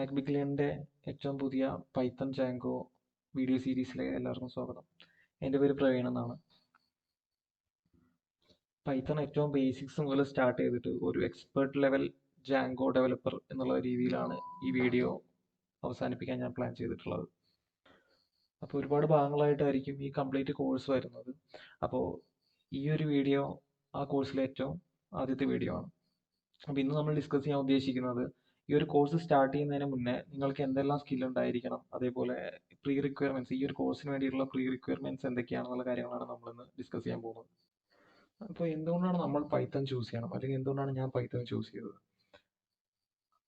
മാക്ബിഗ്ലിയൻ്റെ ഏറ്റവും പുതിയ Python Jango video സീരീസിലേക്ക് എല്ലാവർക്കും സ്വാഗതം. എൻ്റെ പേര് പ്രവീൺ എന്നാണ്. പൈത്തൺ ഏറ്റവും ബേസിക്സ് മുതൽ സ്റ്റാർട്ട് ചെയ്തിട്ട് ഒരു എക്സ്പേർട്ട് ലെവൽ ജാങ്കോ ഡെവലപ്പർ എന്നുള്ള രീതിയിലാണ് ഈ വീഡിയോ അവസാനിപ്പിക്കാൻ ഞാൻ പ്ലാൻ ചെയ്തിട്ടുള്ളത്. അപ്പോൾ ഒരുപാട് ഭാഗങ്ങളായിട്ടായിരിക്കും ഈ കംപ്ലീറ്റ് കോഴ്സ് വരുന്നത്. അപ്പോൾ ഈ ഒരു വീഡിയോ ആ കോഴ്സിലെ ഏറ്റവും ആദ്യത്തെ വീഡിയോ ആണ്. അപ്പോൾ ഇന്ന് നമ്മൾ ഡിസ്കസ് ചെയ്യാൻ ഉദ്ദേശിക്കുന്നത് ഈ ഒരു കോഴ്സ് സ്റ്റാർട്ട് ചെയ്യുന്നതിന് മുന്നേ നിങ്ങൾക്ക് എന്തെല്ലാം സ്കിൽ ഉണ്ടായിരിക്കണം, അതേപോലെ പ്രീ റിക്വയർമെന്റ്സ്, ഈ ഒരു കോഴ്സിന് വേണ്ടിയിട്ടുള്ള പ്രീ റിക്വയർമെന്റ്സ് എന്തൊക്കെയാണെന്നുള്ള കാര്യങ്ങളാണ് നമ്മളിന്ന് ഡിസ്കസ് ചെയ്യാൻ പോകുന്നത്. അപ്പോൾ എന്തുകൊണ്ടാണ് നമ്മൾ പൈത്തൺ ചൂസ് ചെയ്യണം, അല്ലെങ്കിൽ എന്തുകൊണ്ടാണ് ഞാൻ പൈത്തൺ ചൂസ് ചെയ്തത്?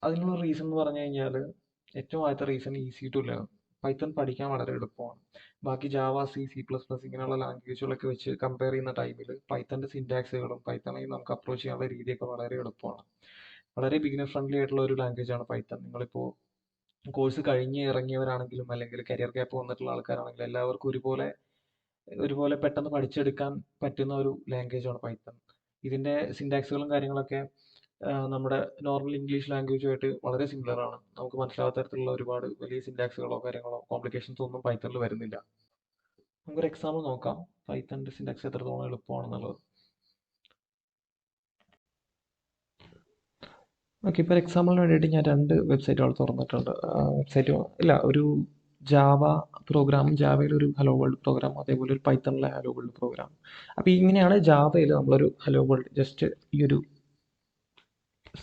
അതിനുള്ള റീസൺ എന്ന് പറഞ്ഞു കഴിഞ്ഞാൽ ഏറ്റവും ആദ്യത്തെ reason easy to learn. Python പഠിക്കാൻ വളരെ എളുപ്പമാണ്. ബാക്കി ജാവ, C++, ഇങ്ങനെയുള്ള ലാംഗ്വേജുകളൊക്കെ വെച്ച് കമ്പയർ ചെയ്യുന്ന ടൈമിൽ പൈത്തൻ്റെ സിൻറ്റാക്സുകളും പൈത്തണിൽ നമുക്ക് അപ്രോച്ച് ചെയ്യാനുള്ള രീതിയൊക്കെ വളരെ എളുപ്പമാണ്. വളരെ ബിഗിനർ ഫ്രണ്ട്ലി ആയിട്ടുള്ള ഒരു ലാംഗ്വേജ് ആണ് പൈത്തൺ. നിങ്ങളിപ്പോൾ കോഴ്സ് കഴിഞ്ഞ് ഇറങ്ങിയവരാണെങ്കിലും അല്ലെങ്കിൽ കരിയർ ഗ്യാപ്പ് വന്നിട്ടുള്ള ആൾക്കാരാണെങ്കിലും എല്ലാവർക്കും ഒരുപോലെ പെട്ടെന്ന് പഠിച്ചെടുക്കാൻ പറ്റുന്ന ഒരു ലാംഗ്വേജ് ആണ് പൈത്തൺ. ഇതിൻ്റെ സിൻറ്റാക്സുകളും കാര്യങ്ങളൊക്കെ നമ്മുടെ നോർമൽ ഇംഗ്ലീഷ് ലാംഗ്വേജുമായിട്ട് വളരെ സിമിലർ ആണ്. നമുക്ക് മനസ്സിലാവാത്ത തരത്തിലുള്ള ഒരുപാട് വലിയ സിൻറ്റാക്സുകളോ കാര്യങ്ങളോ കോംപ്ലിക്കേഷൻസോ ഒന്നും പൈത്തണിൽ വരുന്നില്ല. നമുക്കൊരു എക്സാമ്പിൾ നോക്കാം, പൈത്തണിൻ്റെ സിൻറ്റാക്സ് എത്രത്തോളം എളുപ്പമാണെന്നുള്ളത്. ഓക്കെ, ഇപ്പോൾ എക്സാമ്പിളിന് വേണ്ടിയിട്ട് ഞാൻ 2 വെബ്സൈറ്റുകൾ തുറന്നിട്ടുണ്ട്. ഒരു ജാവ പ്രോഗ്രാമും, ജാവയിൽ ഒരു ഹലോ വേൾഡ് പ്രോഗ്രാം, അതേപോലെ ഒരു പൈത്തണിലെ ഹലോ വേൾഡ് പ്രോഗ്രാം. അപ്പോൾ ഇങ്ങനെയാണ് ജാവയിൽ നമ്മളൊരു ഹലോ വേൾഡ് ജസ്റ്റ് ഈ ഒരു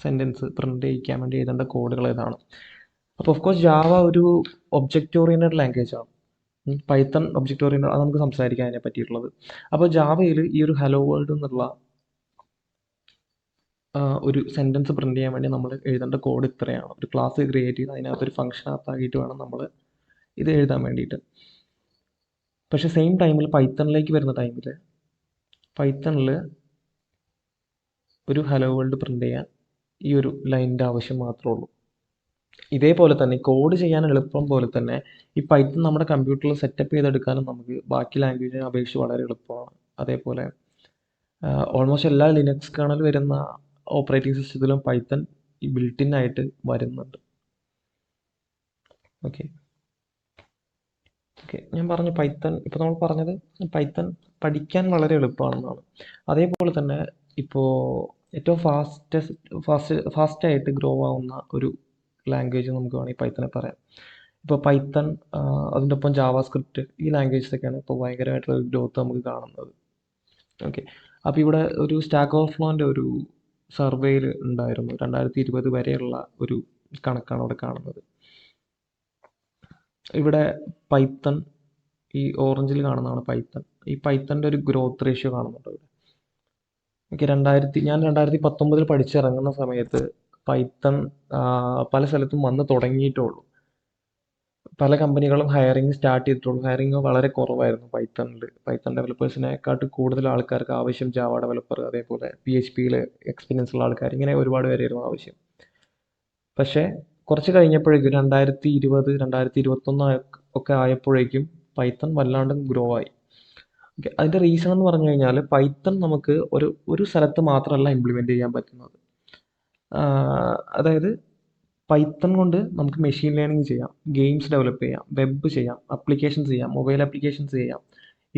സെൻറ്റൻസ് പ്രിൻ്റ് ചെയ്യിക്കാൻ വേണ്ടി എഴുതേണ്ട കോഡുകൾ ഏതാണ്. അപ്പോൾ ഓഫ് കോഴ്സ് ജാവ ഒരു ഒബ്ജക്റ്റ് ഓറിയൻറ്റഡ് ലാംഗ്വേജ് ആണ്. പൈത്തൺ ഒബ്ജക്റ്റ് ഓറിയൻറ്റഡ്, അത് നമുക്ക് സംസാരിക്കാൻ അതിനെ പറ്റിയിട്ടുള്ളത്. അപ്പോൾ ജാവയിൽ ഈ ഒരു ഹലോ വേൾഡ് എന്നുള്ള ഒരു സെൻറ്റൻസ് പ്രിൻ്റ് ചെയ്യാൻ വേണ്ടി നമ്മൾ എഴുതേണ്ട കോഡ് ഇത്രയാണ്. ഒരു ക്ലാസ് ക്രിയേറ്റ് ചെയ്ത് അതിനകത്തൊരു ഫംഗ്ഷനകത്താക്കിയിട്ട് വേണം നമ്മൾ ഇത് എഴുതാൻ വേണ്ടിയിട്ട്. പക്ഷേ സെയിം ടൈമിൽ പൈത്തണിലേക്ക് വരുന്ന ടൈമിൽ പൈത്തണിൽ ഒരു ഹലോ വേൾഡ് പ്രിൻ്റ് ചെയ്യാൻ ഈ ഒരു ലൈനിൻ്റെ ആവശ്യം മാത്രമേ ഉള്ളൂ. ഇതേപോലെ തന്നെ കോഡ് ചെയ്യാൻ എളുപ്പം പോലെ തന്നെ ഈ പൈത്തൺ നമ്മുടെ കമ്പ്യൂട്ടറിൽ സെറ്റപ്പ് ചെയ്തെടുക്കാനും നമുക്ക് ബാക്കി ലാംഗ്വേജിനെ അപേക്ഷിച്ച് വളരെ എളുപ്പമാണ്. അതേപോലെ ഓൾമോസ്റ്റ് എല്ലാ ലിനക്സ് കേർണൽ വരുന്ന ഓപ്പറേറ്റിംഗ് സിസ്റ്റത്തിലും പൈത്തൺ ഈ ബിൽട്ടിൻ ആയിട്ട് വരുന്നുണ്ട്. ഓക്കെ, ഞാൻ പറഞ്ഞു പൈത്തൺ, ഇപ്പോൾ നമ്മൾ പറഞ്ഞത് പൈത്തൺ പഠിക്കാൻ വളരെ എളുപ്പമാണെന്നാണ്. അതേപോലെ തന്നെ ഇപ്പോൾ ഏറ്റവും ഫാസ്റ്റായിട്ട് ഗ്രോ ആവുന്ന ഒരു ലാംഗ്വേജ് നമുക്ക് വേണമെങ്കിൽ പൈത്തനെ പറയാം. ഇപ്പോൾ പൈത്തൺ, അതിൻ്റെ ഒപ്പം ജാവാസ്ക്രിപ്റ്റ്, ഈ ലാംഗ്വേജസൊക്കെയാണ് ഇപ്പോൾ ഭയങ്കരമായിട്ടുള്ള ഒരു ഗ്രോത്ത് നമുക്ക് കാണുന്നത്. ഓക്കെ, അപ്പോൾ ഇവിടെ ഒരു സ്റ്റാക്ക് ഓവർഫ്ലോൻ്റെ ഒരു സർവേയിൽ ഉണ്ടായിരുന്നു 2020 വരെയുള്ള ഒരു കണക്കാണ് ഇവിടെ കാണുന്നത്. ഇവിടെ പൈത്തൺ ഈ ഓറഞ്ചിൽ കാണുന്നതാണ് പൈത്തൺ. ഈ പൈത്തൻ്റെ ഒരു ഗ്രോത്ത് റേഷ്യോ കാണുന്നുണ്ട് ഇവിടെ. ഓക്കെ, ഞാൻ 2019 പഠിച്ചിറങ്ങുന്ന സമയത്ത് പൈത്തൺ പല സ്ഥലത്തും വന്ന് തുടങ്ങിയിട്ടുള്ളൂ. പല കമ്പനികളും ഹയറിങ് സ്റ്റാർട്ട് ചെയ്തിട്ടുള്ളൂ. ഹയറിങ് വളരെ കുറവായിരുന്നു പൈത്തണിൽ. പൈത്തൺ ഡെവലപ്പേഴ്സിനെക്കാട്ട് കൂടുതൽ ആൾക്കാർക്ക് ആവശ്യം ജാവ ഡെവലപ്പർ, അതേപോലെ PHPയിൽ എക്സ്പീരിയൻസ് ഉള്ള ആൾക്കാർ, ഇങ്ങനെ ഒരുപാട് പേരായിരുന്നു ആവശ്യം. പക്ഷേ കുറച്ച് കഴിഞ്ഞപ്പോഴേക്കും 2020, 2021 ഒക്കെ ആയപ്പോഴേക്കും പൈത്തൺ വല്ലാണ്ട് ഗ്രോ ആയി. ഓക്കെ, അതിൻ്റെ റീസൺ എന്ന് പറഞ്ഞു കഴിഞ്ഞാൽ പൈത്തൺ നമുക്ക് ഒരു സ്ഥലത്ത് മാത്രമല്ല ഇംപ്ലിമെൻറ്റ് ചെയ്യാൻ പറ്റുന്നത്. അതായത് പൈത്തൺ കൊണ്ട് നമുക്ക് മെഷീൻ ലേണിംഗ് ചെയ്യാം, ഗെയിംസ് ഡെവലപ്പ് ചെയ്യാം, വെബ് ചെയ്യാം, ആപ്ലിക്കേഷൻസ് ചെയ്യാം, മൊബൈൽ ആപ്ലിക്കേഷൻസ് ചെയ്യാം.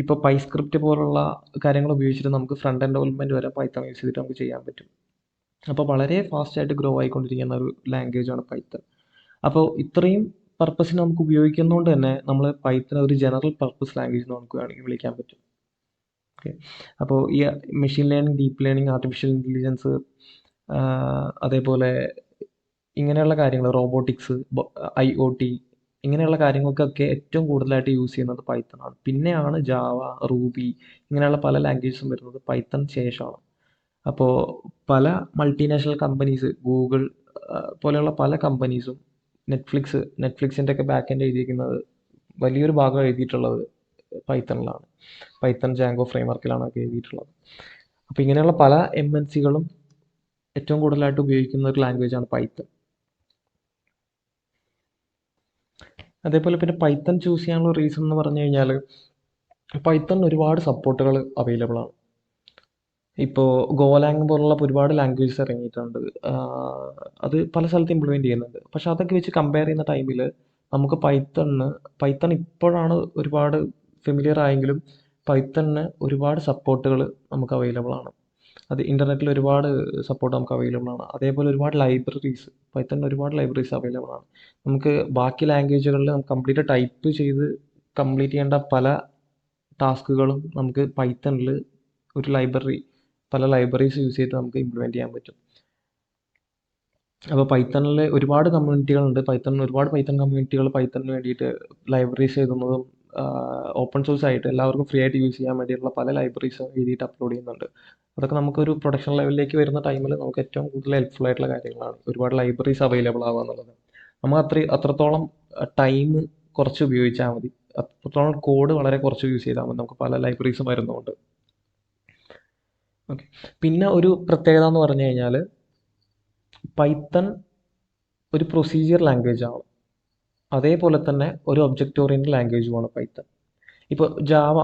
ഇപ്പോൾ പൈസ്ക്രിപ്റ്റ് പോലുള്ള കാര്യങ്ങൾ ഉപയോഗിച്ചിട്ട് നമുക്ക് ഫ്രണ്ട് എൻഡ് ഡെവലപ്മെൻറ്റ് വരെ പൈത്തൺ യൂസ് ചെയ്തിട്ട് നമുക്ക് ചെയ്യാൻ പറ്റും. അപ്പോൾ വളരെ ഫാസ്റ്റായിട്ട് ഗ്രോ ആയിക്കൊണ്ടിരിക്കുന്ന ഒരു ലാംഗ്വേജാണ് പൈത്തൺ. അപ്പോൾ ഇത്രയും പർപ്പസിന് നമുക്ക് ഉപയോഗിക്കുന്നതുകൊണ്ട് തന്നെ നമ്മൾ പൈത്തൺ ഒരു ജനറൽ പർപ്പസ് ലാംഗ്വേജ് നമുക്ക് വേണമെങ്കിൽ വിളിക്കാൻ പറ്റും. ഓക്കെ, അപ്പോൾ ഈ machine learning, deep learning, artificial intelligence, അതേപോലെ ഇങ്ങനെയുള്ള കാര്യങ്ങൾ, റോബോട്ടിക്സ്, IoT, ഇങ്ങനെയുള്ള കാര്യങ്ങൾക്കൊക്കെ ഏറ്റവും കൂടുതലായിട്ട് യൂസ് ചെയ്യുന്നത് പൈത്തൺ ആണ്. പിന്നെയാണ് ജാവ, റൂബി, ഇങ്ങനെയുള്ള പല ലാംഗ്വേജസും വരുന്നത് പൈത്തൺ ശേഷമാണ്. അപ്പോൾ പല മൾട്ടിനാഷണൽ കമ്പനീസ്, ഗൂഗിൾ പോലെയുള്ള പല കമ്പനീസും, നെറ്റ്ഫ്ലിക്സിൻ്റെ ഒക്കെ ബാക്ക് എൻഡ് എഴുതിയിരിക്കുന്നത്, വലിയൊരു ഭാഗം എഴുതിയിട്ടുള്ളത് പൈത്തണിലാണ്. പൈത്തൺ ജാങ്കോ ഫ്രെയിംവർക്കിലാണ് ഒക്കെ എഴുതിയിട്ടുള്ളത്. അപ്പോൾ ഇങ്ങനെയുള്ള പല MNCകളും ഏറ്റവും കൂടുതലായിട്ട് ഉപയോഗിക്കുന്ന ഒരു ലാംഗ്വേജാണ് പൈത്തൺ. അതേപോലെ പിന്നെ പൈത്തൺ ചൂസ് ചെയ്യാനുള്ള റീസൺ എന്ന് പറഞ്ഞു കഴിഞ്ഞാൽ പൈത്തൺ ഒരുപാട് സപ്പോർട്ടുകൾ അവൈലബിൾ ആണ്. ഇപ്പോൾ ഗോലാങ് പോലുള്ള ഒരുപാട് ലാംഗ്വേജസ് ഇറങ്ങിയിട്ടുണ്ട്. അത് പല സ്ഥലത്ത് ഇംപ്ലിമെൻറ്റ് ചെയ്യുന്നുണ്ട്. പക്ഷെ അതൊക്കെ വെച്ച് കമ്പയർ ചെയ്യുന്ന ടൈമിൽ നമുക്ക് പൈത്തൺ ഇപ്പോഴാണ് ഒരുപാട് ഫെമിലിയർ ആയെങ്കിലും പൈത്തണിന് ഒരുപാട് സപ്പോർട്ടുകൾ നമുക്ക് അവൈലബിൾ ആണ്. അത് ഇൻ്റർനെറ്റിൽ ഒരുപാട് സപ്പോർട്ട് നമുക്ക് അവൈലബിൾ ആണ്. അതേപോലെ ഒരുപാട് ലൈബ്രറീസ് പൈത്തണിന് ഒരുപാട് ലൈബ്രറീസ് അവൈലബിൾ ആണ്. നമുക്ക് ബാക്കി ലാംഗ്വേജുകളിൽ നമുക്ക് കംപ്ലീറ്റ് ടൈപ്പ് ചെയ്ത് കംപ്ലീറ്റ് ചെയ്യേണ്ട പല ടാസ്കുകളും നമുക്ക് പൈത്തണിൽ ഒരു പല ലൈബ്രറീസ് യൂസ് ചെയ്ത് നമുക്ക് ഇംപ്ലിമെൻറ്റ് ചെയ്യാൻ പറ്റും. അപ്പോൾ പൈത്തണിൽ ഒരുപാട് കമ്മ്യൂണിറ്റികളുണ്ട്. ഒരുപാട് പൈത്തൺ കമ്മ്യൂണിറ്റികൾ പൈത്തണിന് വേണ്ടിയിട്ട് ലൈബ്രറീസ് എഴുതുന്നതും ഓപ്പൺ സോഴ്സ് ആയിട്ട് എല്ലാവർക്കും ഫ്രീ ആയിട്ട് യൂസ് ചെയ്യാൻ വേണ്ടിയിട്ടുള്ള പല ലൈബ്രറീസ് എഴുതിയിട്ട് അപ്ലോഡ് ചെയ്യുന്നുണ്ട്. അതൊക്കെ നമുക്കൊരു പ്രൊഡക്ഷൻ ലെവലിലേക്ക് വരുന്ന ടൈമിൽ നമുക്ക് ഏറ്റവും കൂടുതൽ ഹെൽപ്ഫുൾ ആയിട്ടുള്ള കാര്യങ്ങളാണ്. ഒരുപാട് ലൈബ്രറീസ് അവൈലബിൾ ആവുക എന്നുള്ളത്. നമ്മൾ അത്രത്തോളം ടൈം കുറച്ച് ഉപയോഗിച്ചാൽ മതി. അത്രത്തോളം കോഡ് വളരെ കുറച്ച് യൂസ് ചെയ്താൽ മതി. നമുക്ക് പല ലൈബ്രറീസും വരുന്നതുകൊണ്ട്. ഓക്കെ. പിന്നെ ഒരു പ്രത്യേകത എന്ന് പറഞ്ഞു കഴിഞ്ഞാൽ പൈത്തൺ ഒരു പ്രൊസീജിയർ ലാംഗ്വേജ് ആണ്. അതേപോലെ തന്നെ ഒരു ഒബ്ജക്റ്റ് ഓറിയൻറ്റഡ് ലാംഗ്വേജുമാണ് പൈത്തൺ. ഇപ്പോൾ ജാവ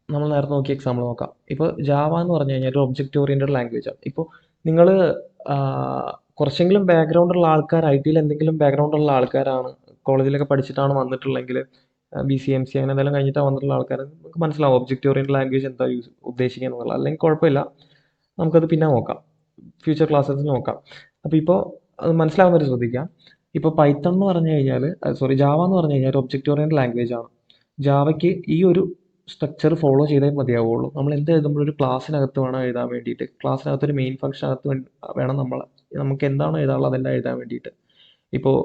നമ്മൾ നേരത്തെ നോക്കിയ എക്സാമ്പിൾ നോക്കാം. ഇപ്പോൾ ജാവ എന്ന് പറഞ്ഞു കഴിഞ്ഞാൽ ഒരു ഒബ്ജക്റ്റ് ഓറിയൻറ്റഡ് ലാംഗ്വേജ് ആണ്. ഇപ്പോൾ നിങ്ങൾ കുറച്ചെങ്കിലും ബാക്ക്ഗ്രൗണ്ട് ഉള്ള ആൾക്കാർ, ഐ ടിയിൽ എന്തെങ്കിലും ബാക്ക്ഗ്രൗണ്ട് ഉള്ള ആൾക്കാരാണ്, കോളേജിലൊക്കെ പഠിച്ചിട്ടാണ് വന്നിട്ടുള്ളെങ്കിൽ, BCMC അങ്ങനെ എന്തെങ്കിലും കഴിഞ്ഞിട്ടാണ് വന്നിട്ടുള്ള ആൾക്കാർ, നമുക്ക് മനസ്സിലാവും ഒബ്ജക്റ്റ് ഓറിയൻറ്റഡ് ലാംഗ്വേജ് എന്താ ഉദ്ദേശിക്കുക എന്നുള്ളത്. അല്ലെങ്കിൽ കുഴപ്പമില്ല, നമുക്കത് പിന്നെ നോക്കാം, ഫ്യൂച്ചർ ക്ലാസ്സസിൽ നോക്കാം. അപ്പോൾ ഇപ്പോൾ അത് മനസ്സിലാവുന്നവർ ശ്രദ്ധിക്കാം. ഇപ്പോൾ പൈത്തൺ എന്ന് പറഞ്ഞു കഴിഞ്ഞാൽ ജാവ എന്ന് പറഞ്ഞു കഴിഞ്ഞാൽ ഒരു ഒബ്ജക്റ്റ് ഓറിയൻറ്റഡ് ലാംഗ്വേജ് ആണ്. ജാവയ്ക്ക് ഈ ഒരു സ്ട്രക്ചർ ഫോളോ ചെയ്തേ മതിയാവുള്ളൂ. നമ്മൾ എന്ത് എഴുതുമ്പോഴും ഒരു ക്ലാസ്സിനകത്ത് വേണം എഴുതാൻ വേണ്ടിയിട്ട്. ക്ലാസ്സിനകത്ത് ഒരു മെയിൻ ഫംഗ്ഷനകത്ത് വേണം നമുക്ക് എന്താണോ എഴുതാനുള്ളത് അതെല്ലാം എഴുതാൻ വേണ്ടിയിട്ട്. ഇപ്പോൾ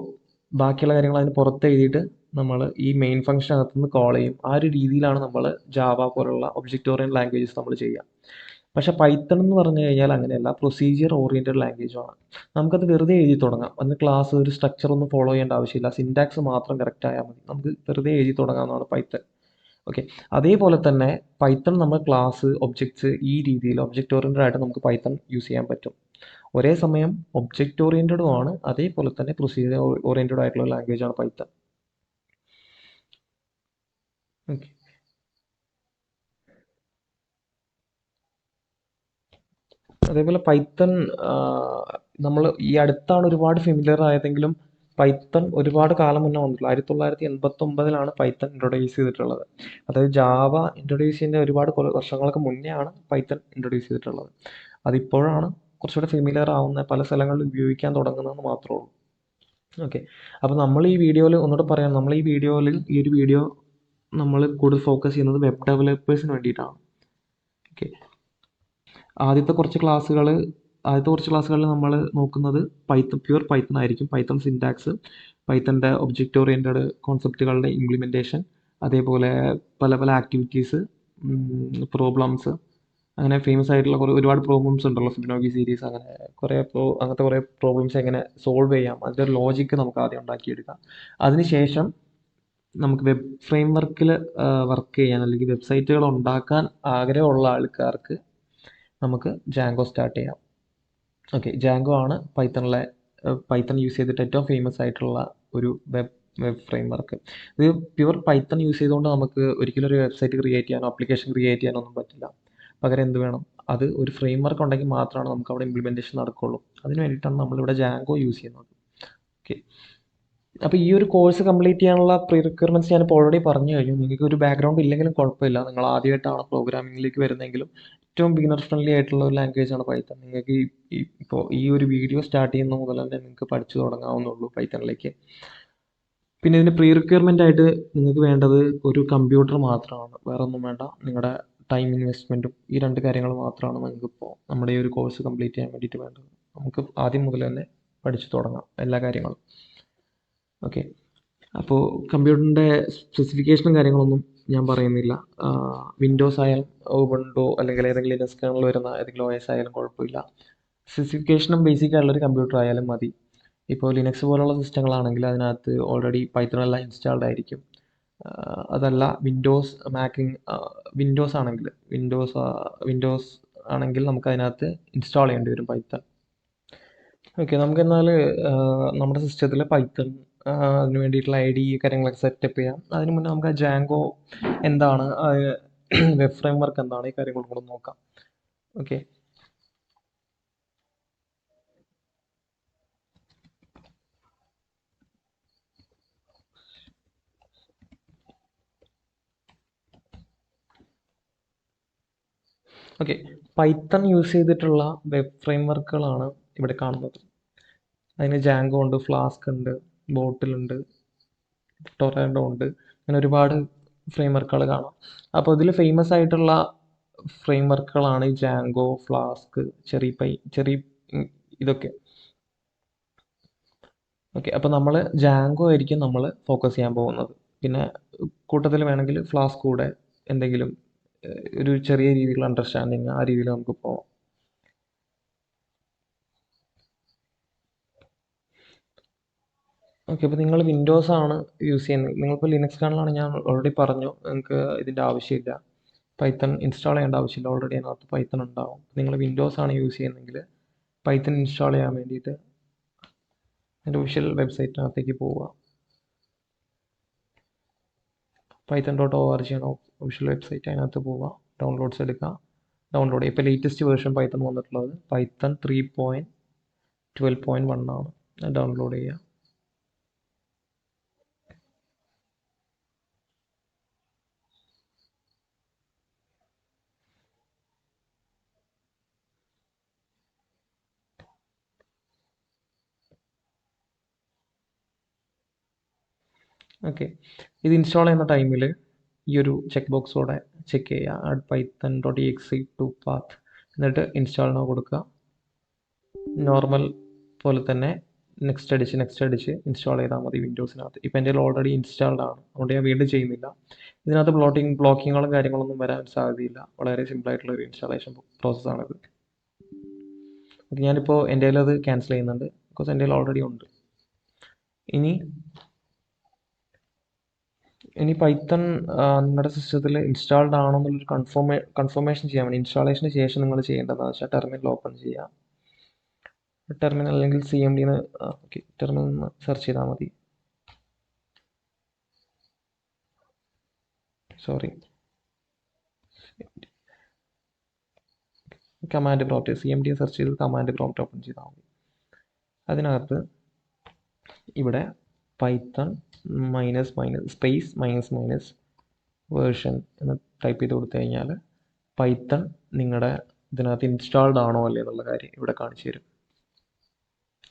ബാക്കിയുള്ള കാര്യങ്ങൾ അതിന് പുറത്ത് എഴുതിയിട്ട് നമ്മൾ ഈ മെയിൻ ഫംഗ്ഷനകത്ത് നിന്ന് കോൾ ചെയ്യും. ആ ഒരു രീതിയിലാണ് നമ്മൾ ജാവ പോലുള്ള ഒബ്ജക്റ്റ് ഓറിയൻറ്റഡ് ലാംഗ്വേജസ് നമ്മൾ ചെയ്യുക. പക്ഷെ പൈത്തൺ എന്ന് പറഞ്ഞു കഴിഞ്ഞാൽ അങ്ങനെയല്ല, പ്രൊസീജിയർ ഓറിയൻറ്റഡ് ലാംഗ്വേജാണ്. നമുക്കത് വെറുതെ എഴുതി തുടങ്ങാം. അന്ന് ക്ലാസ് ഒരു സ്ട്രക്ചർ ഒന്നും ഫോളോ ചെയ്യേണ്ട ആവശ്യമില്ല. സിൻടാക്സ് മാത്രം കറക്റ്റ് ആയാൽ മതി. നമുക്ക് വെറുതെ എഴുതി തുടങ്ങാവുന്നതാണ് പൈത്തൺ. ഓക്കെ. അതേപോലെ തന്നെ പൈത്തൺ നമ്മൾ ക്ലാസ്, ഒബ്ജക്ട്സ് ഈ രീതിയിൽ ഒബ്ജക്റ്റ് ഓറിയൻറ്റഡ് ആയിട്ട് നമുക്ക് പൈത്തൺ യൂസ് ചെയ്യാൻ പറ്റും. ഒരേ സമയം ഒബ്ജക്റ്റ് ഓറിയൻറ്റഡും ആണ്, അതേപോലെ തന്നെ പ്രൊസീജിയർ ഓറിയൻറ്റഡ് ആയിട്ടുള്ള ലാംഗ്വേജ് ആണ് പൈത്തൺ. ഓക്കെ. അതേപോലെ പൈത്തൺ നമ്മൾ ഈ അടുത്താണ് ഒരുപാട് ഫെമിലിയർ ആയതെങ്കിലും പൈത്തൺ ഒരുപാട് കാലം മുന്നേ വന്നിട്ടുള്ള 1989 പൈത്തൺ ഇൻട്രൊഡ്യൂസ് ചെയ്തിട്ടുള്ളത്. അതായത് ജാവ ഇൻട്രൊഡ്യൂസ് ചെയ്യുന്ന ഒരുപാട് വർഷങ്ങൾക്ക് മുന്നേ ആണ് പൈത്തൺ ഇൻട്രൊഡ്യൂസ് ചെയ്തിട്ടുള്ളത്. അതിപ്പോഴാണ് കുറച്ചുകൂടെ ഫെമിലിയർ ആവുന്ന, പല സ്ഥലങ്ങളിൽ ഉപയോഗിക്കാൻ തുടങ്ങുന്നതെന്ന് മാത്രമേ ഉള്ളൂ. ഓക്കെ. അപ്പോൾ നമ്മൾ ഈ വീഡിയോയിൽ ഒന്നുകൂടെ പറയാം, ഈ ഒരു വീഡിയോ നമ്മൾ കൂടുതൽ ഫോക്കസ് ചെയ്യുന്നത് വെബ് ഡെവലപ്പേഴ്സിന് വേണ്ടിയിട്ടാണ്. ഓക്കെ. ആദ്യത്തെ കുറച്ച് ക്ലാസ്സുകളിൽ നമ്മൾ നോക്കുന്നത് പ്യുവർ പൈത്തൺ ആയിരിക്കും. പൈത്തൺ സിൻടാക്സ്, പൈത്തണിൻ്റെ ഒബ്ജക്റ്റ് ഓറിയൻറ്റഡ് കോൺസെപ്റ്റുകളുടെ ഇംപ്ലിമെൻറ്റേഷൻ, അതേപോലെ പല പല ആക്ടിവിറ്റീസ്, പ്രോബ്ലംസ്, അങ്ങനെ ഫേമസ് ആയിട്ടുള്ള ഒരുപാട് പ്രോബ്ലംസ് ഉണ്ടല്ലോ, ഫിബൊനാച്ചി സീരീസ്, അങ്ങനത്തെ കുറേ പ്രോബ്ലംസ് എങ്ങനെ സോൾവ് ചെയ്യാം, അതിൻ്റെ ഒരു ലോജിക്ക് നമുക്ക് ആദ്യം ഉണ്ടാക്കിയെടുക്കാം. അതിനുശേഷം നമുക്ക് വെബ് ഫ്രെയിം വർക്കിൽ വർക്ക് ചെയ്യാൻ അല്ലെങ്കിൽ വെബ്സൈറ്റുകൾ ഉണ്ടാക്കാൻ ആഗ്രഹമുള്ള ആൾക്കാർക്ക് നമുക്ക് ജാങ്കോ സ്റ്റാർട്ട് ചെയ്യാം. ഓക്കെ. ജാങ്കോ ആണ് പൈത്തൺ യൂസ് ചെയ്തിട്ട് ഏറ്റവും ഫേമസ് ആയിട്ടുള്ള ഒരു വെബ് ഫ്രെയിം വർക്ക്. ഇത് പ്യുവർ പൈത്തൺ യൂസ് ചെയ്തുകൊണ്ട് നമുക്ക് ഒരിക്കലും ഒരു വെബ്സൈറ്റ് ക്രിയേറ്റ് ചെയ്യാനോ ആപ്ലിക്കേഷൻ ക്രിയേറ്റ് ചെയ്യാനോ ഒന്നും പറ്റില്ല. പകരം എന്ത് വേണം, അത് ഒരു ഫ്രെയിം വർക്ക് ഉണ്ടെങ്കിൽ മാത്രമാണ് നമുക്ക് അവിടെ ഇംപ്ലിമെൻറ്റേഷൻ നടക്കുകയുള്ളൂ. അതിന് വേണ്ടിയിട്ടാണ് നമ്മളിവിടെ ജാങ്കോ യൂസ് ചെയ്യുന്നത്. ഓക്കെ. അപ്പോൾ ഈ ഒരു കോഴ്സ് കംപ്ലീറ്റ് ചെയ്യാനുള്ള പ്രീ റിക്വയർമെൻറ്റ്സ് ഞാനിപ്പോൾ ഓൾറെഡി പറഞ്ഞു കഴിഞ്ഞു. നിങ്ങൾക്ക് ഒരു ബാക്ക്ഗ്രൗണ്ട് ഇല്ലെങ്കിലും കുഴപ്പമില്ല. നിങ്ങൾ ആദ്യമായിട്ടാണ് പ്രോഗ്രാമിങ്ങിലേക്ക് വരുന്നതെങ്കിലും ഏറ്റവും ബിഗിനർ ഫ്രണ്ട്ലി ആയിട്ടുള്ള ഒരു ലാംഗ്വേജാണ് പൈത്തൺ. നിങ്ങൾക്ക് ഇപ്പോൾ ഈ ഒരു വീഡിയോ സ്റ്റാർട്ട് ചെയ്യുന്ന മുതൽ തന്നെ നിങ്ങൾക്ക് പഠിച്ചു തുടങ്ങാവുന്നുള്ളൂ പൈത്തണിലേക്ക്. പിന്നെ ഇതിന് പ്രീ റിക്വയർമെൻ്റ് ആയിട്ട് നിങ്ങൾക്ക് വേണ്ടത് ഒരു കമ്പ്യൂട്ടർ മാത്രമാണ്, വേറെ ഒന്നും വേണ്ട. നിങ്ങളുടെ ടൈം ഇൻവെസ്റ്റ്മെൻറ്റും ഈ 2 കാര്യങ്ങൾ മാത്രമാണ് നിങ്ങൾക്കിപ്പോൾ നമ്മുടെ ഈ ഒരു കോഴ്സ് കംപ്ലീറ്റ് ചെയ്യാൻ വേണ്ടിയിട്ട് വേണ്ടത്. നമുക്ക് ആദ്യം മുതൽ തന്നെ പഠിച്ചു തുടങ്ങാം എല്ലാ കാര്യങ്ങളും. ഓക്കെ. അപ്പോൾ കമ്പ്യൂട്ടറിൻ്റെ സ്പെസിഫിക്കേഷനും കാര്യങ്ങളൊന്നും ഞാൻ പറയുന്നില്ല. വിൻഡോസ് ആയാലും ഉബുണ്ടു അല്ലെങ്കിൽ ഏതെങ്കിലും ലിനക്സ് കേർണൽ വരുന്ന ഏതെങ്കിലും OS ആയാലും കുഴപ്പമില്ല. സ്പെസിഫിക്കേഷനും ബേസിക് ആയിട്ടുള്ളൊരു കമ്പ്യൂട്ടർ ആയാലും മതി. ഇപ്പോൾ ലിനക്സ് പോലുള്ള സിസ്റ്റങ്ങളാണെങ്കിൽ അതിനകത്ത് ഓൾറെഡി പൈത്തൺ എല്ലാം ഇൻസ്റ്റാൾഡ് ആയിരിക്കും. അതല്ല വിൻഡോസ് ആണെങ്കിൽ നമുക്ക് അതിനകത്ത് ഇൻസ്റ്റാൾ ചെയ്യേണ്ടി വരും പൈത്തൺ. ഓക്കെ. നമുക്കെന്നാൽ നമ്മുടെ സിസ്റ്റത്തിൽ പൈത്തൺ അതിന് വേണ്ടിയിട്ടുള്ള ID കാര്യങ്ങളൊക്കെ സെറ്റപ്പ് ചെയ്യാം. അതിന് മുന്നേ നമുക്ക് ജാങ്കോ എന്താണ്, വെബ് ഫ്രെയിം വർക്ക് എന്താണ്, ഈ കാര്യങ്ങളും കൂടെ നോക്കാം. ഓക്കെ. ഓക്കെ, പൈത്തൺ യൂസ് ചെയ്തിട്ടുള്ള വെബ് ഫ്രെയിംവർക്കുകളാണ് ഇവിടെ കാണുന്നത്. അതിന് ജാങ്കോ ഉണ്ട്, ഫ്ലാസ്ക് ഉണ്ട്, ബോട്ടിൽ ഉണ്ട്, ടൊറാൻഡോ ഉണ്ട്, അങ്ങനെ ഒരുപാട് ഫ്രെയിംവർക്കുകൾ കാണാം. അപ്പോൾ ഇതിൽ ഫേമസ് ആയിട്ടുള്ള ഫ്രെയിംവർക്കുകളാണ് ജാങ്കോ, ഫ്ലാസ്ക്, ചെറി ഇതൊക്കെ. ഓക്കെ, അപ്പോൾ നമ്മൾ ജാങ്കോ ആയിരിക്കും നമ്മൾ ഫോക്കസ് ചെയ്യാൻ പോകുന്നത്. പിന്നെ കൂട്ടത്തിൽ വേണമെങ്കിൽ ഫ്ലാസ്ക് കൂടെ എന്തെങ്കിലും ഒരു ചെറിയ രീതിയിലുള്ള അണ്ടർസ്റ്റാൻഡിങ് ആ രീതിയിൽ നമുക്ക് പോകാം. ഓക്കെ, അപ്പോൾ നിങ്ങൾ വിൻഡോസ് ആണ് യൂസ് ചെയ്യുന്നത്. നിങ്ങളിപ്പോൾ ലിനക്സ് കർണലാണ്, ഞാൻ ഓൾറെഡി പറഞ്ഞു നിങ്ങൾക്ക് ഇതിൻ്റെ ആവശ്യമില്ല, പൈത്തൺ ഇൻസ്റ്റാൾ ചെയ്യേണ്ട ആവശ്യമില്ല. ഓൾറെഡി അതിനകത്ത് പൈത്തൺ ഉണ്ടാവും. നിങ്ങൾ വിൻഡോസ് ആണ് യൂസ് ചെയ്യുന്നതെങ്കിൽ പൈത്തൺ ഇൻസ്റ്റാൾ ചെയ്യാൻ വേണ്ടിയിട്ട് അതിൻ്റെ ഒഫീഷ്യൽ വെബ്സൈറ്റിനകത്തേക്ക് പോവുക. python.org ആണ് ഒഫീഷ്യൽ വെബ്സൈറ്റ്. അതിനകത്ത് പോവുക, ഡൗൺലോഡ്സ് എടുക്കുക, ഡൗൺലോഡ് ചെയ്യുക. ഇപ്പോൾ ലേറ്റസ്റ്റ് വേർഷൻ പൈത്തൺ വന്നിട്ടുള്ളത് പൈത്തൺ 3.12.1 ആണ്. ഡൗൺലോഡ് ചെയ്യുക. ഓക്കെ, ഇത് ഇൻസ്റ്റാൾ ചെയ്യുന്ന ടൈമിൽ ഈ ഒരു ചെക്ക് ബോക്സോടെ ചെക്ക് ചെയ്യുക, ആഡ് python.exe to path, എന്നിട്ട് ഇൻസ്റ്റാൾ നൗ കൊടുക്കുക. നോർമൽ പോലെ തന്നെ നെക്സ്റ്റ് അടിച്ച് ഇൻസ്റ്റാൾ ചെയ്താൽ മതി വിൻഡോസിനകത്ത്. ഇപ്പം എൻ്റെ ഓൾറെഡി ഇൻസ്റ്റാൾഡ് ആണ്, അതുകൊണ്ട് ഞാൻ വീണ്ടും ചെയ്യുന്നില്ല. ഇതിനകത്ത് ബ്ലോക്കിങ്ങുകളും കാര്യങ്ങളൊന്നും വരാൻ സാധ്യതയില്ല. വളരെ സിമ്പിളായിട്ടുള്ള ഒരു ഇൻസ്റ്റാളേഷൻ പ്രോസസ്സാണിത്. ഓക്കെ, ഞാനിപ്പോൾ എൻ്റെ അത് ക്യാൻസൽ ചെയ്യുന്നുണ്ട്, ബിക്കോസ് എൻ്റെ ഓൾറെഡി ഉണ്ട്. ഇനി പൈത്തൺ നിങ്ങളുടെ സിസ്റ്റത്തിൽ ഇൻസ്റ്റാൾഡ് ആണോ എന്നുള്ളൊരു കൺഫർമേഷൻ ചെയ്യാൻ വേണ്ടി ഇൻസ്റ്റാളേഷന് ശേഷം നിങ്ങൾ ചെയ്യേണ്ടതെന്ന് വെച്ചാൽ ടെർമിനൽ ഓപ്പൺ ചെയ്യുക. ടെർമിനൽ അല്ലെങ്കിൽ CMD ഓക്കെ, ടെർമിനൽ നിന്ന് സെർച്ച് ചെയ്താൽ മതി. Sorry, command prompt, CMD search ചെയ്ത് കമാൻഡ് പ്രോംപ്റ്റ് ഓപ്പൺ ചെയ്താൽ മതി. അതിനകത്ത് ഇവിടെ പൈത്തൺ സ്പേസ് മൈനസ് വേർഷൻ എന്ന് ടൈപ്പ് ചെയ്ത് കൊടുത്തു കഴിഞ്ഞാൽ പൈത്തൺ നിങ്ങളുടെ ഇതിനകത്ത് ഇൻസ്റ്റാൾഡ് ആണോ അല്ലേ എന്നുള്ള കാര്യം ഇവിടെ കാണിച്ചു തരും.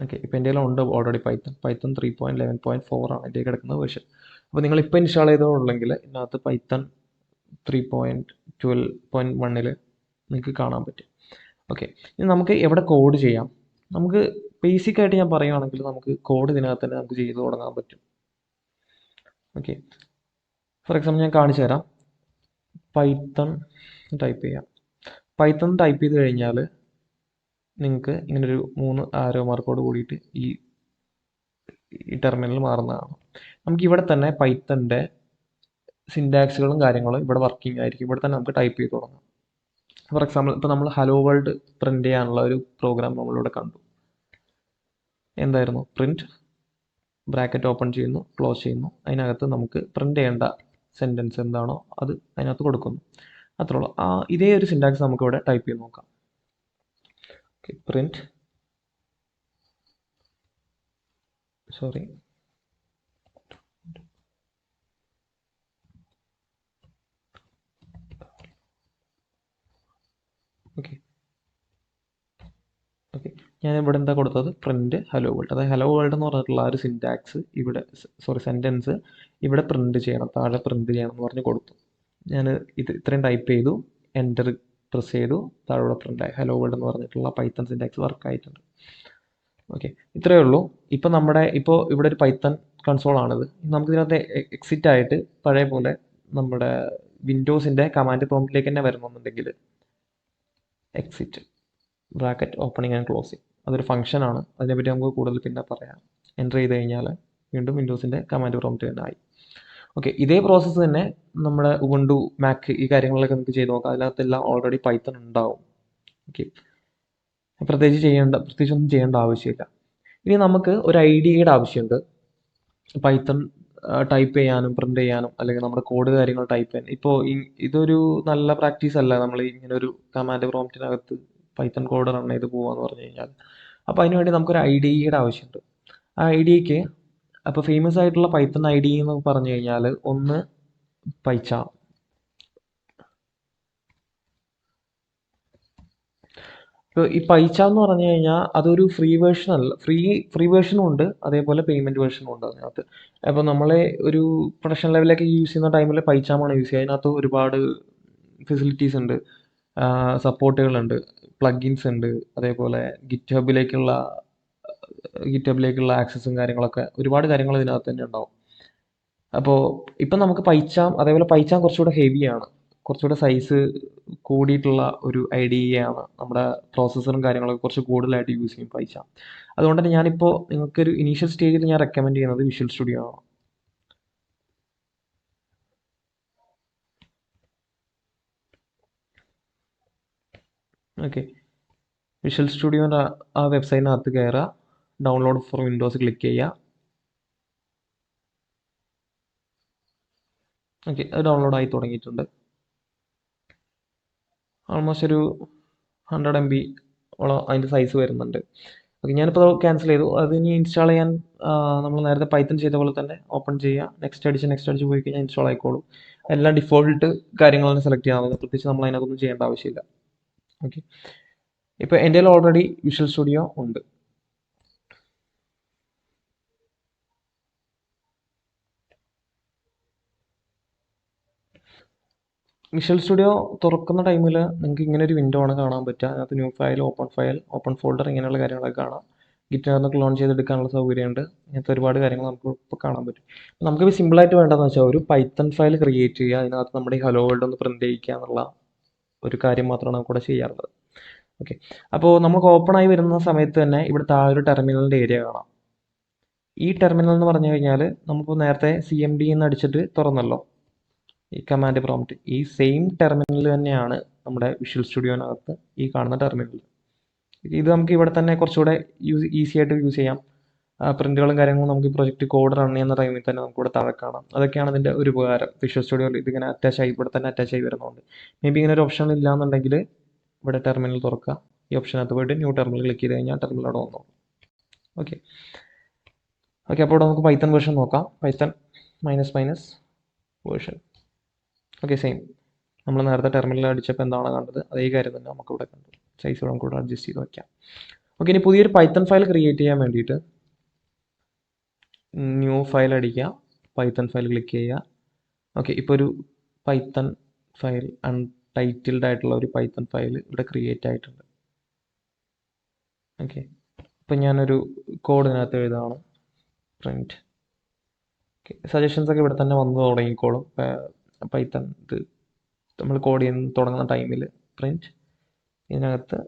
ഓക്കെ, ഇപ്പോൾ എൻ്റെ ഉണ്ട് ഓൾറെഡി പൈത്തൺ 3.11.4 ആണ് എൻ്റെ കിടക്കുന്ന വേർഷൻ. അപ്പോൾ നിങ്ങൾ ഇപ്പോൾ ഇൻസ്റ്റാൾ ചെയ്തോളെങ്കിൽ ഇതിനകത്ത് പൈത്തൺ 3.12.1 നിങ്ങൾക്ക് കാണാൻ പറ്റും. ഓക്കെ, ഇനി നമുക്ക് എവിടെ കോഡ് ചെയ്യാം? നമുക്ക് ബേസിക് ആയിട്ട് ഞാൻ പറയുകയാണെങ്കിൽ നമുക്ക് കോഡ് ഇതിനകത്ത് തന്നെ നമുക്ക് ചെയ്ത് തുടങ്ങാൻ പറ്റും. ഓക്കെ, ഫോർ എക്സാമ്പിൾ ഞാൻ കാണിച്ചു തരാം. പൈത്തൺ ടൈപ്പ് ചെയ്യാം. പൈത്തൺ ടൈപ്പ് ചെയ്ത് കഴിഞ്ഞാൽ നിങ്ങൾക്ക് ഇങ്ങനൊരു 3 ആരോ മാർക്കോട് കൂടിയിട്ട് ഈ ടെർമിനൽ മാറുന്നതാണ്. നമുക്ക് ഇവിടെ തന്നെ പൈത്തൻ്റെ സിൻടാക്സുകളും കാര്യങ്ങളും ഇവിടെ വർക്കിംഗ് ആയിരിക്കും. ഇവിടെ തന്നെ നമുക്ക് ടൈപ്പ് ചെയ്ത് തുടങ്ങാം. ഫോർ എക്സാമ്പിൾ ഇപ്പോൾ നമ്മൾ ഹലോ വേൾഡ് പ്രിന്റ് ചെയ്യാനുള്ള ഒരു പ്രോഗ്രാം നമ്മളിവിടെ കണ്ടു. എന്തായിരുന്നു? പ്രിന്റ് ബ്രാക്കറ്റ് ഓപ്പൺ ചെയ്യുന്നു, ക്ലോസ് ചെയ്യുന്നു, അതിനകത്ത് നമുക്ക് പ്രിന്റ് ചെയ്യേണ്ട സെൻറ്റൻസ് എന്താണോ അത് അതിനകത്ത് കൊടുക്കുന്നു. അത്രേ ഉള്ളൂ. ഇതേ ഒരു സിൻടാക്സ് നമുക്ക് ഇവിടെ ടൈപ്പ് ചെയ്ത് നോക്കാം. പ്രിന്റ് ഓക്കെ, ഞാൻ ഇവിടെ എന്താ കൊടുത്തത്? Print hello world. അതായത് ഹലോ വേൾഡ് എന്ന് പറഞ്ഞിട്ടുള്ള ആ ഒരു സിൻടാക്സ് ഇവിടെ സെൻറ്റൻസ് ഇവിടെ പ്രിന്റ് ചെയ്യണം, താഴെ പ്രിന്റ് ചെയ്യണം എന്ന് പറഞ്ഞ് കൊടുത്തു. ഞാൻ ഇത്രയും ടൈപ്പ് ചെയ്തു, എൻ്റർ പ്രസ് ചെയ്തു, താഴെ പ്രിൻ്റ് ആയി. ഹലോ വേൾഡ് എന്ന് പറഞ്ഞിട്ടുള്ള പൈത്തൺ സിൻടാക്സ് വർക്ക് ആയിട്ടുണ്ട്. ഓക്കെ, ഇത്രയേ ഉള്ളൂ. ഇപ്പോൾ ഇവിടെ ഒരു പൈത്തൺ കൺസോൾ ആണിത്. നമുക്കിതിനകത്ത് എക്സിറ്റ് ആയിട്ട് പഴയ പോലെ നമ്മുടെ വിൻഡോസിൻ്റെ കമാൻഡ് പ്രോംപ്റ്റിലേക്ക് തന്നെ വരണമെന്നുണ്ടെങ്കിൽ exit bracket opening and closing, അതൊരു ഫംഗ്ഷനാണ്. അതിനെപ്പറ്റി നമുക്ക് കൂടുതൽ പിന്നെ പറയാം. എൻ്റർ ചെയ്ത് കഴിഞ്ഞാൽ വീണ്ടും വിൻഡോസിൻ്റെ കമാൻഡ് പ്രോംപ്റ്റ് തന്നെ ആയി. ഓക്കെ, ഇതേ പ്രോസസ്സ് തന്നെ നമ്മുടെ ഉബുണ്ടു, മാക് ഈ കാര്യങ്ങളിലൊക്കെ നമുക്ക് ചെയ്ത് നോക്കാം. അതിനകത്തെല്ലാം ഓൾറെഡി പൈത്തൺ ഉണ്ടാവും. ഓക്കെ, പ്രത്യേകിച്ചൊന്നും ചെയ്യേണ്ട ആവശ്യമില്ല. ഇനി നമുക്ക് ഒരു ഐഡിയയുടെ ആവശ്യമുണ്ട് പൈത്തൺ ടൈപ്പ് ചെയ്യാനും പ്രിന്റ് ചെയ്യാനും, അല്ലെങ്കിൽ നമ്മുടെ കോഡ് കാര്യങ്ങൾ ടൈപ്പ് ചെയ്യാൻ. ഇപ്പോൾ ഇതൊരു നല്ല പ്രാക്ടീസ് അല്ല നമ്മൾ ഇങ്ങനെ ഒരു കമാൻഡ് പ്രോംപ്റ്റിനകത്ത് പൈത്തൺ കോഡ് റൺ ചെയ്ത് പോകാന്ന് പറഞ്ഞു കഴിഞ്ഞാൽ. അപ്പോൾ അതിനുവേണ്ടി നമുക്കൊരു ഐഡിയയുടെ ആവശ്യമുണ്ട്. ആ ഐഡിയക്ക് അപ്പോൾ ഫേമസ് ആയിട്ടുള്ള പൈത്തൺ ഐഡി എന്ന് പറഞ്ഞു കഴിഞ്ഞാൽ ഒന്ന് പൈച്ചാം, ഇപ്പോൾ ഈ പൈച്ചാം എന്ന് പറഞ്ഞു കഴിഞ്ഞാൽ അതൊരു ഫ്രീ വേർഷൻ അല്ല, ഫ്രീ വേർഷനും ഉണ്ട്, അതേപോലെ പേയ്മെന്റ് വേർഷനും ഉണ്ട് അതിനകത്ത്. അപ്പോൾ നമ്മളെ ഒരു പ്രൊഡക്ഷൻ ലെവലിലേക്ക് യൂസ് ചെയ്യുന്ന ടൈമിൽ പൈച്ചാമാണ് യൂസ് ചെയ്യുക. അതിനകത്ത് ഒരുപാട് ഫെസിലിറ്റീസ് ഉണ്ട്, സപ്പോർട്ടുകളുണ്ട്, പ്ലഗിൻസ് ഉണ്ട്, അതേപോലെ ഗിറ്റ് ഹബിലേക്കുള്ള ആക്സസും കാര്യങ്ങളൊക്കെ ഒരുപാട് കാര്യങ്ങൾ ഇതിനകത്ത് തന്നെ ഉണ്ടാവും. അപ്പോൾ ഇപ്പം നമുക്ക് പൈച്ചാം, അതേപോലെ പൈച്ചാം കുറച്ചുകൂടെ ഹെവിയാണ്, കുറച്ചുകൂടെ സൈസ് കൂടിയിട്ടുള്ള ഒരു ഐഡിയയാണ്. നമ്മുടെ പ്രോസസ്സറും കാര്യങ്ങളൊക്കെ കുറച്ച് കൂടുതലായിട്ട് യൂസ് ചെയ്യും പൈച്ചാം. അതുകൊണ്ട് തന്നെ ഞാനിപ്പോൾ നിങ്ങൾക്കൊരു ഇനീഷ്യൽ സ്റ്റേജിൽ ഞാൻ റെക്കമെൻഡ് ചെയ്യുന്നത് വിഷ്വൽ സ്റ്റുഡിയോ ആണ്. ഓക്കെ, വിഷ്വൽ സ്റ്റുഡിയോൻ്റെ ആ വെബ്സൈറ്റിനകത്ത് കയറുക, ഡൗൺലോഡ് ഫോർ വിൻഡോസ് ക്ലിക്ക് ചെയ്യുക. ഓക്കെ, അത് ഡൗൺലോഡ് ആയി തുടങ്ങിയിട്ടുണ്ട്. ഓൾമോസ്റ്റ് ഒരു 100 MB ഓളം അതിൻ്റെ സൈസ് വരുന്നുണ്ട്. ഓക്കെ, ഞാനിപ്പോൾ ക്യാൻസൽ ചെയ്തു. അത് ഇനി ഇൻസ്റ്റാൾ ചെയ്യാൻ നമ്മൾ നേരത്തെ പൈത്തൺ ചെയ്ത പോലെ തന്നെ ഓപ്പൺ ചെയ്യുക, നെക്സ്റ്റ് അടിച്ച് പോയി കഴിഞ്ഞാൽ ഇൻസ്റ്റാൾ ആയിക്കോളും. എല്ലാം ഡിഫോൾട്ട് കാര്യങ്ങളാണ് സെലക്ട് ചെയ്യാവുന്നത്, പ്രത്യേകിച്ച് നമ്മൾ അതിനകത്തൊന്നും ചെയ്യേണ്ട ആവശ്യമില്ല. ഓക്കെ, ഇപ്പോൾ എൻ്റെ കയ്യിൽ ഓൾറെഡി വിഷ്വൽ സ്റ്റുഡിയോ ഉണ്ട്. വിഷ്വൽ സ്റ്റുഡിയോ തുറക്കുന്ന ടൈമിൽ നിങ്ങൾക്ക് ഇങ്ങനെ ഒരു വിൻഡോ ആണ് കാണാൻ പറ്റുക. അതിനകത്ത് ന്യൂ ഫയൽ, ഓപ്പൺ ഫോൾഡർ, ഇങ്ങനെയുള്ള കാര്യങ്ങളൊക്കെ കാണാം. ഗിറ്റാറിന് ക്ലോൺ ചെയ്തെടുക്കാനുള്ള സൗകര്യമുണ്ട്. ഇങ്ങനത്തെ ഒരുപാട് കാര്യങ്ങൾ നമുക്ക് ഇപ്പോൾ കാണാൻ പറ്റും. നമുക്കിപ്പോൾ സിമ്പിളായിട്ട് വേണ്ടതെന്ന് വെച്ചാൽ ഒരു പൈത്തൺ ഫയൽ ക്രിയേറ്റ് ചെയ്യുക, അതിനകത്ത് നമ്മുടെ ഈ ഹലോ വേൾഡ് ഒന്ന് പ്രിന്റ് ചെയ്യിക്കുക എന്നുള്ള ഒരു കാര്യം മാത്രമാണ് നമുക്ക് ഇവിടെ ചെയ്യാറുള്ളത്. ഓക്കെ, അപ്പോൾ നമുക്ക് ഓപ്പൺ ആയി വരുന്ന സമയത്ത് തന്നെ ഇവിടെ താഴെ ഒരു ടെർമിനലിൻ്റെ ഏരിയ കാണാം. ഈ ടെർമിനൽ എന്ന് പറഞ്ഞു കഴിഞ്ഞാൽ നമ്മളിപ്പോൾ നേരത്തെ CMD എന്ന് അടിച്ചിട്ട് തുറന്നല്ലോ ഈ കമാൻഡ് പ്രോംപ്റ്റ്, ഈ സെയിം ടെർമിനൽ തന്നെയാണ് നമ്മുടെ വിഷ്വൽ സ്റ്റുഡിയോനകത്ത് ഈ കാണുന്ന ടെർമിനൽ. ഇത് നമുക്ക് ഇവിടെ തന്നെ കുറച്ചുകൂടെ ഈസി ആയിട്ട് യൂസ് ചെയ്യാം. പ്രിന്റുകളും കാര്യങ്ങളും നമുക്ക് പ്രൊജക്റ്റ് കോഡ് റൺ ചെയ്യുന്ന ടൈമിൽ തന്നെ നമുക്ക് ഇവിടെ താഴെ കാണാം. അതൊക്കെയാണ് ഇതിൻ്റെ ഒരു ഉപകാരം. വിഷ്വൽ സ്റ്റുഡിയോയിൽ ഇതിങ്ങനെ ഇവിടെ തന്നെ അറ്റാച്ച് ആയി വരുന്നുണ്ട്. മേ ബി ഇങ്ങനെ ഒരു ഓപ്ഷൻ ഇല്ലാന്നുണ്ടെങ്കിൽ ഇവിടെ ടെർമിനൽ തുറക്കുക, ഈ ഓപ്ഷനകത്ത് പോയിട്ട് ന്യൂ ടെർമിനൽ ക്ലിക്ക് ചെയ്ത് കഴിഞ്ഞാൽ ടെർമിനൽ അവിടെ വന്നോളും. ഓക്കെ, അപ്പോൾ ഇവിടെ നമുക്ക് പൈത്തൺ വേർഷൻ നോക്കാം. Python -- version. ഓക്കെ, സെയിം നമ്മൾ നേരത്തെ ടെർമിനൽ അടിച്ചപ്പോൾ എന്താണ് കണ്ടത് അതേ കാര്യം തന്നെ നമുക്ക് ഇവിടെ കണ്ടു. സൈസ് ഇവിടെ കൂടെ അഡ്ജസ്റ്റ് ചെയ്ത് വയ്ക്കാം. ഓക്കെ, ഇനി പുതിയൊരു പൈത്തൺ ഫയൽ ക്രിയേറ്റ് ചെയ്യാൻ വേണ്ടിയിട്ട് ന്യൂ ഫയൽ അടിക്കുക, പൈത്തൺ ഫയൽ ക്ലിക്ക് ചെയ്യുക. ഓക്കെ, ഇപ്പോൾ ഒരു പൈത്തൺ ഫയൽ, അൺടൈറ്റിൽഡ് ആയിട്ടുള്ള ഒരു പൈത്തൺ ഫയൽ ഇവിടെ ക്രിയേറ്റ് ആയിട്ടുണ്ട്. ഓക്കെ, ഇപ്പം ഞാനൊരു കോഡ് ഇതിനകത്ത് എഴുതാണ്, പ്രിൻറ്റ്. ഓക്കെ, സജഷൻസ് ഒക്കെ ഇവിടെ തന്നെ വന്നു തുടങ്ങിക്കോളും. പൈത്തൺ ഇത് നമ്മൾ കോഡ് ചെയ്യാൻ തുടങ്ങുന്ന ടൈമിൽ പ്രിൻറ്റ് ഇതിനകത്ത്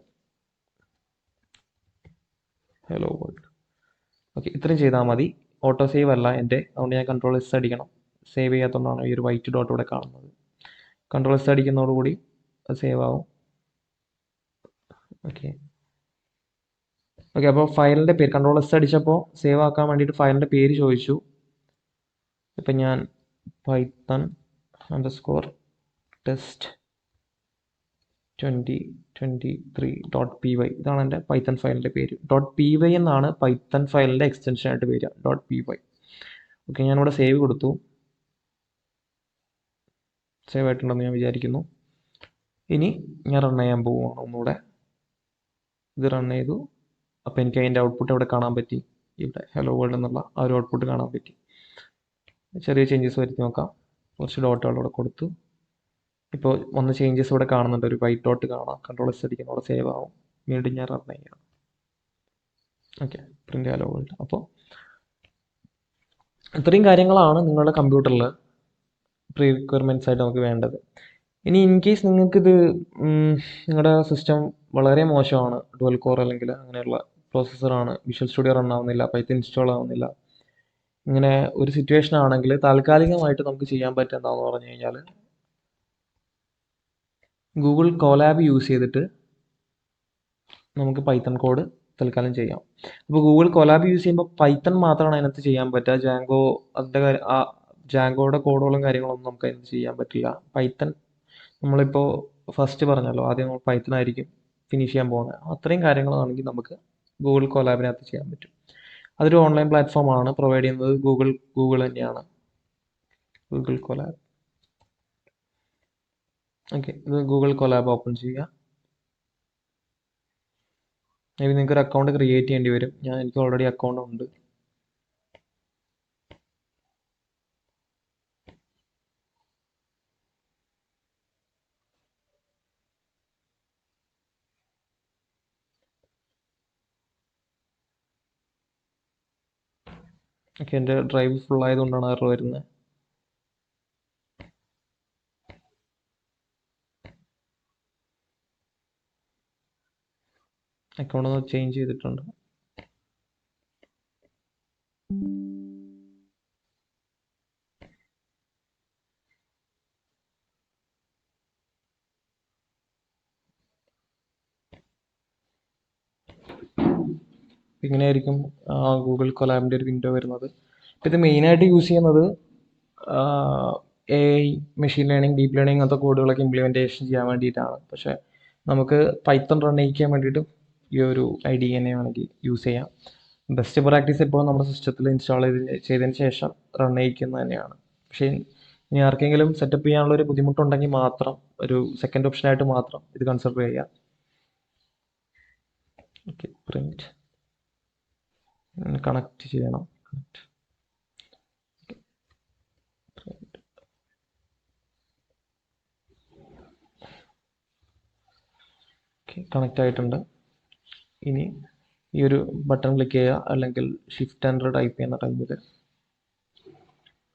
ഹലോ വേൾഡ്. ഓക്കെ, ഇത്രയും ചെയ്താൽ മതി. ഓട്ടോ സേവ് അല്ല എൻ്റെ, അതുകൊണ്ട് ഞാൻ Ctrl+S അടിക്കണം. സേവ് ചെയ്യാത്തതുകൊണ്ടാണ് ഈ ഒരു വൈറ്റ് ഡോട്ട് ഇവിടെ കാണുന്നത്. Ctrl+S അടിക്കുന്നതോടുകൂടി അത് സേവ് ആവും. ഓക്കെ, അപ്പോൾ ഫയലിൻ്റെ പേര് Ctrl+S അടിച്ചപ്പോൾ സേവ് ആക്കാൻ വേണ്ടിയിട്ട് ഫയലിൻ്റെ പേര് ചോദിച്ചു. ഇപ്പം ഞാൻ python_test 2023.py ഇതാണ് എൻ്റെ പൈത്തൺ ഫയലിൻ്റെ പേര്. .py എന്നാണ് പൈത്തൺ ഫയലിൻ്റെ എക്സ്റ്റൻഷൻ ആയിട്ട് വരിക, .py. ഓക്കെ, ഞാനിവിടെ സേവ് കൊടുത്തു. സേവ് ആയിട്ടുണ്ടെന്ന് ഞാൻ വിചാരിക്കുന്നു. ഇനി ഞാൻ റൺ ചെയ്യാൻ പോവുകയാണ് ഒന്നുകൂടെ. ഇത് റൺ ചെയ്തു. അപ്പോൾ എനിക്ക് അതിൻ്റെ ഔട്ട്പുട്ട് ഇവിടെ കാണാൻ പറ്റി. ഇവിടെ ഹലോ വേൾഡ് എന്നുള്ള ആ ഒരു ഔട്ട്പുട്ട് കാണാൻ പറ്റി. ചെറിയ ചേഞ്ചസ് വരുത്തി നോക്കാം. കുറച്ച് ഡോട്ടുകൾ ഇവിടെ കൊടുത്തു. ഇപ്പോൾ വന്ന ചേഞ്ചസ് ഇവിടെ കാണുന്നുണ്ട്, ഒരു വൈറ്റ് ഡോട്ട് കാണാം. Ctrl+S അടിക്കുന്ന അവിടെ സേവ് ആവും. വീണ്ടും ഞാൻ റൺ ചെയ്യാം. Okay, print hello world. അപ്പോൾ ഇത്രയും കാര്യങ്ങളാണ് നിങ്ങളുടെ കമ്പ്യൂട്ടറിൽ പ്രീ റിക്വയർമെൻറ്റ്സ് ആയിട്ട് നമുക്ക് വേണ്ടത്. ഇനി ഇൻ കേസ് നിങ്ങൾക്കിത് നിങ്ങളുടെ സിസ്റ്റം വളരെ മോശമാണ്, ഡുവൽ കോർ അല്ലെങ്കിൽ അങ്ങനെയുള്ള പ്രോസസ്സറാണ്, വിഷ്വൽ സ്റ്റുഡിയോ റൺ ആവുന്നില്ല, പൈത്തൺ ഇൻസ്റ്റാൾ ആവുന്നില്ല, ഇങ്ങനെ ഒരു സിറ്റുവേഷൻ ആണെങ്കിൽ താൽക്കാലികമായിട്ട് നമുക്ക് ചെയ്യാൻ പറ്റുക എന്താണെന്ന് പറഞ്ഞു കഴിഞ്ഞാൽ ഗൂഗിൾ കോലാബ് യൂസ് ചെയ്തിട്ട് നമുക്ക് പൈത്തൺ കോഡ് തൽക്കാലം ചെയ്യാം. അപ്പോൾ ഗൂഗിൾ കൊലാബ് യൂസ് ചെയ്യുമ്പോൾ പൈത്തൺ മാത്രമാണ് അതിനകത്ത് ചെയ്യാൻ പറ്റുക. ജാങ്കോ അതിൻ്റെ ജാങ്കോയുടെ കോഡുകളും കാര്യങ്ങളൊന്നും നമുക്ക് അതിനകത്ത് ചെയ്യാൻ പറ്റില്ല. പൈത്തൺ നമ്മളിപ്പോൾ ഫസ്റ്റ് പറഞ്ഞല്ലോ, ആദ്യം നമ്മൾ പൈത്തൺ ആയിരിക്കും ഫിനിഷ് ചെയ്യാൻ പോകുന്നത്. അത്രയും കാര്യങ്ങളാണെങ്കിൽ നമുക്ക് ഗൂഗിൾ കൊലാബിനകത്ത് ചെയ്യാൻ പറ്റും. അതൊരു ഓൺലൈൻ പ്ലാറ്റ്ഫോമാണ്, പ്രൊവൈഡ് ചെയ്യുന്നത് ഗൂഗിൾ തന്നെയാണ്, ഗൂഗിൾ കൊലാബ്. ഓക്കെ, ഇത് ഗൂഗിൾ കൊലാബ് ഓപ്പൺ ചെയ്യുക. മേ ബി നിങ്ങൾക്ക് ഒരു അക്കൗണ്ട് ക്രിയേറ്റ് ചെയ്യേണ്ടി വരും. എനിക്ക് ഓൾറെഡി അക്കൗണ്ട് ഉണ്ട്. ഓക്കെ, എൻ്റെ ഡ്രൈവ് ഫുൾ ആയതുകൊണ്ടാണ് എറർ വരുന്നത്. അക്കൗണ്ട് ഒന്ന് ചേഞ്ച് ചെയ്തിട്ടുണ്ട്. ഇങ്ങനെയായിരിക്കും ഗൂഗിൾ കൊലാബിൻ്റെ ഒരു വിൻഡോ വരുന്നത്. ഇത് മെയിനായിട്ട് യൂസ് ചെയ്യുന്നത് AI, machine learning, deep learning അങ്ങനത്തെ കോഡുകളൊക്കെ ഇംപ്ലിമെൻറ്റേഷൻ ചെയ്യാൻ വേണ്ടിയിട്ടാണ്. പക്ഷേ നമുക്ക് പൈത്തൺ റൺ ചെയ്യിക്കാൻ വേണ്ടിയിട്ട് ഈ ഒരു IDE തന്നെ വേണമെങ്കിൽ യൂസ് ചെയ്യാം. ബെസ്റ്റ് പ്രാക്ടീസ് എപ്പോഴും നമ്മുടെ സിസ്റ്റത്തിൽ ഇൻസ്റ്റാൾ ചെയ്തതിന് ശേഷം റൺ ചെയ്യിക്കുന്നത് തന്നെയാണ്. പക്ഷേ ഇനി ആർക്കെങ്കിലും സെറ്റപ്പ് ചെയ്യാനുള്ള ഒരു ബുദ്ധിമുട്ടുണ്ടെങ്കിൽ മാത്രം ഒരു സെക്കൻഡ് ഓപ്ഷനായിട്ട് മാത്രം ഇത് കൺസിഡർ ചെയ്യാം. ഓക്കെ, പ്രിന്റ് കണക്ട് ചെയ്യണം. കണക്റ്റ് ആയിട്ടുണ്ട്. ഇനി ഈ ഒരു ബട്ടൺ ക്ലിക്ക് ചെയ്യുക, അല്ലെങ്കിൽ ഷിഫ്റ്റ് എൻ്റർ ടൈപ്പ് ചെയ്യുന്ന ടൈമിൽ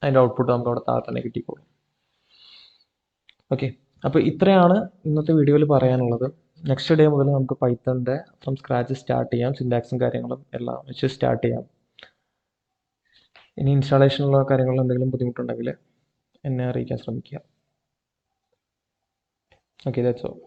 അതിൻ്റെ ഔട്ട്പുട്ട് നമുക്ക് അവിടെ താഴെ തന്നെ കിട്ടിക്കോളും. ഓക്കെ, അപ്പോൾ ഇത്രയാണ് ഇന്നത്തെ വീഡിയോയിൽ പറയാനുള്ളത്. നെക്സ്റ്റ് ഡേ മുതൽ നമുക്ക് പൈത്തണിൻ്റെ ഫ്രം സ്ക്രാച്ച് സ്റ്റാർട്ട് ചെയ്യാം. സിൻടാക്സും കാര്യങ്ങളും എല്ലാം വെച്ച് സ്റ്റാർട്ട് ചെയ്യാം. ഇനി ഇൻസ്റ്റാളേഷനുള്ള കാര്യങ്ങളിൽ എന്തെങ്കിലും ബുദ്ധിമുട്ടുണ്ടെങ്കിൽ എന്നെ അറിയിക്കാൻ ശ്രമിക്കുക. Okay, that's all.